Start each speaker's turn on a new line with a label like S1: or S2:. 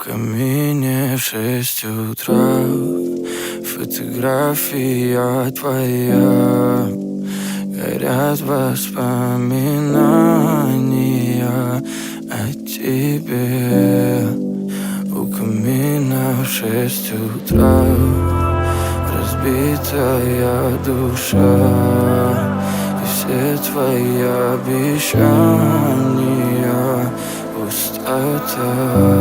S1: камине в 6 утра фотография твоя. Горят воспоминания о тебе. У камина в 6 утра разбитая душа, и все твои обещания пустота.